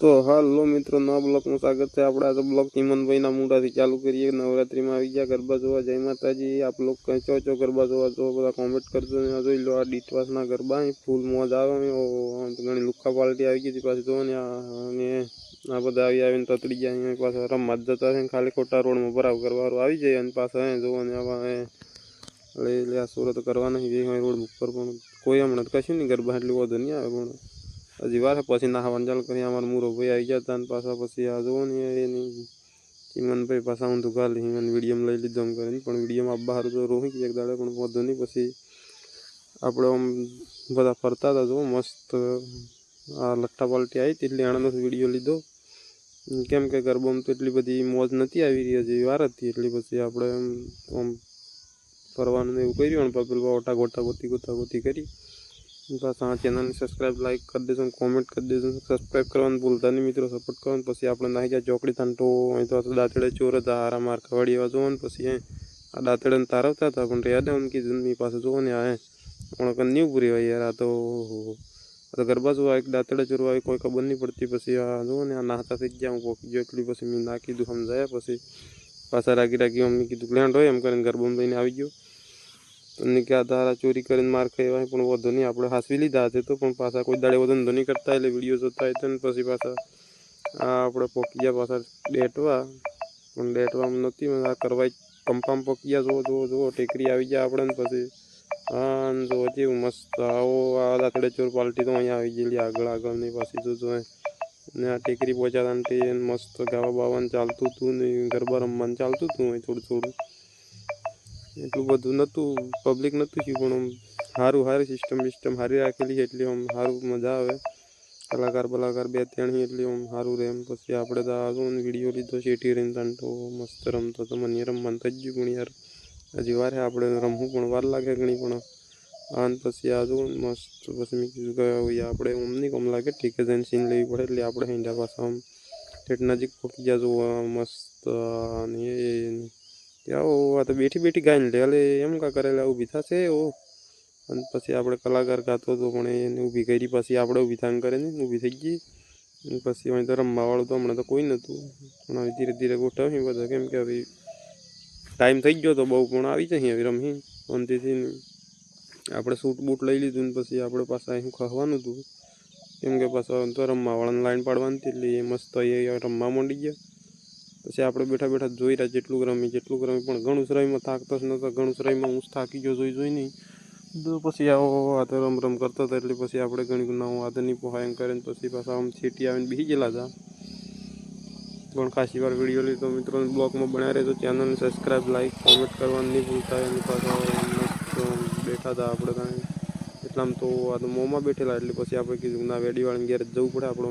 તો હાલો મિત્રો, નવા બ્લોકનું સ્વાગત છે। આપણે આ બ્લોક ચીમનભાઈના મુંડાથી ચાલુ કરીએ। નવરાત્રિમાં આવી ગયા ગરબા જોવા, જય માતાજી। આપ લોગ કઈ ચો ગરબા જોવા જો બધા કોમેન્ટ કરજો। જોઈ લો, આ ડીટવાસના ગરબા ફૂલ મોજ આવે। ઘણી લુખ્ખા પાર્ટી આવી ગઈ હતી પાછી જો ને, અને આ બધા આવીને તતડી જાય પાછા રમવા જ જતા છે। ખાલી ખોટા રોડમાં ભરાવ કરવાવાળું આવી જાય અને પાછા જોવો ને આવા સુરત કરવા નહીં રોડ ઉપર, પણ કોઈ હમણાં કશું નહીં ગરબા એટલું વધુ નહીં આવે। પણ હજી વાર પછી નાહવાનું ચાલુ કરી અમારા મૂરો ભાઈ આવી ગયા હતા અને પાછા પછી આ જોવો ને એની ચીમનભાઈ પાછા ઊંધું ગાલી મને વિડીયોમાં લઈ લીધો એમ કરીને, પણ વિડીયોમાં બહાર જો રોહી એક દાડે પણ વધુ નહીં। પછી આપણે આમ બધા ફરતા હતા જો મસ્ત, આ લઠ્ઠા પાલટી આવી હતી એટલે આણંદનો વિડીયો લીધો, કેમ કે ગરબામાં તો એટલી બધી મોજ નથી આવી રહી, હજી વાર હતી એટલે પછી આપણે આમ ફરવાનું એવું કર્યું અને પેલું ઓટા ગોતા ગોતી કરી। પાછા આ ચેનલને સબસ્ક્રાઈબ લાઈક કરી દેજો, કોમેન્ટ કરી દેજો, સબસ્ક્રાઈબ કરવાનું ભૂલતા નહીં મિત્રો, સપોર્ટ કરવાનું। પછી આપણે નાહી જાય ચોકડી થાંટો અહીં તો દાંતડે ચોર હતા હારા માર ખવાડી એવા જોવો ને, પછી આ દાંતડે તારવતા હતા પણ યાદ એમ કીધું ની પાસે જોવો ને આ પણ નહીં પૂરી હોય યાર। આ તો ગરબા જોવા એક દાંતડે ચોરવા આવી કોઈ ખબર નહીં પડતી। પછી આ જોવો ને આ નાહતા થઈ ગયા હું પોકી ગયો એટલી, પછી મેં ના કીધું સમજાયા। પછી પાછા રાગી મમ્મી કીધું લેન્ડ હોય એમ કરીને ગરબામાં લઈને આવી ગયો। તમને ક્યાં તારા ચોરી કરીને માર ખાઈ પણ વધુ નહીં, આપણે હાસવી લીધા હશે તો પણ પાછા કોઈ દાડે વધુ નહીં કરતા એટલે વિડીયો જોતા હતા ને પછી પાછા આ આપણે પોકી ગયા પાછા ડેટવા, પણ ડેટવામાં નહોતી આ કરવા પંપામાં પોકી ગયા જુઓ ટેકરી આવી ગયા આપણે ને પછી હા જો જેવું મસ્ત આવો આ દાંતડે ચોર પાલટી તો અહીંયા આવી ગયેલી આગળ ની પાછી જોજો ને આ ટેકરી પહોંચ્યા હતા ને મસ્ત ગાવા બાવાનું ચાલતું હતું ને ગરબા રમવાનું ચાલતું હતું થોડું એટલું બધું નહોતું, પબ્લિક નહોતું થયું પણ સારી સિસ્ટમ સારી રાખેલી એટલે આમ સારું મજા આવે। કલાકાર બે ત્રણ એટલે આમ સારું રહે એમ। પછી આપણે તો આ વિડીયો લીધો શેઠી રહીને તાંટો મસ્ત રમતો તો મને રમવાનું થઈ ગયું પણ યાર હજી વાર આપણે રમવું પણ વાર લાગે ઘણી, પણ આ પછી આ જો મસ્ત પછી મેં કીધું કે આપણે આમ નહીં કમ લાગે ઠીક જઈને સીન લેવી પડે એટલે આપણે હિંડા પાછા આમ ઠેઠ નજીક પહોંચી ગયા જોવા મસ્ત અને આ તો બેઠી ગાઈને લે એટલે એમ કા કરેલા ઊભી થશે ઓ, અને પછી આપણે કલાકાર ગાતો હતો પણ એને ઊભી કરી પછી આપણે ઊભી થાંગ કરે ને ઊભી થઈ ગઈ। પછી અહીં તો રમવાવાળું તો હમણાં તો કોઈ નહોતું, પણ હવે ધીરે ધીરે ગોઠવી બધા, કેમ કે હવે ટાઈમ થઈ ગયો તો બહુ પણ આવી જાય હવે રમી શાંતિથી। આપણે સૂટ બૂટ લઈ લીધું ને પછી આપણે પાછા અહીં ખાવાનું હતું, કેમ કે પાછા તો રમવાવાળાને લાઈન પાડવાની હતી એટલે એ મસ્ત એ રમવા માંડી ગયા। પછી આપણે બેઠા જોઈ રહ્યા જેટલું રમી પણ ઘણું સરાઈમાં થાકતો જ નહોતો, ઘણું સરાઈમાં હું થાકી ગયો જોઈ નહીં તો પછી આવો આ તો રમ કરતા હતા એટલે પછી આપણે ઘણી નવું આ તો નહીં પોહાય એમ કરીને પછી પાછા આમ છેટી આવીને બેસી ગયેલા હતા। પણ ખાસી વાર વિડીયો લીધો મિત્રો, બ્લોગમાં બનાવી રહેજો, ચેનલને સબસ્ક્રાઈબ લાઈક કોમેન્ટ કરવાનું નહીં ભૂલતા। અને પાછા બેઠા હતા આપણે કાંઈ એટલામાં તો આ તો મોંમાં બેઠેલા એટલે પછી આપણે કીધું ના વેડીવાળાને ઘેર જવું પડે આપણે।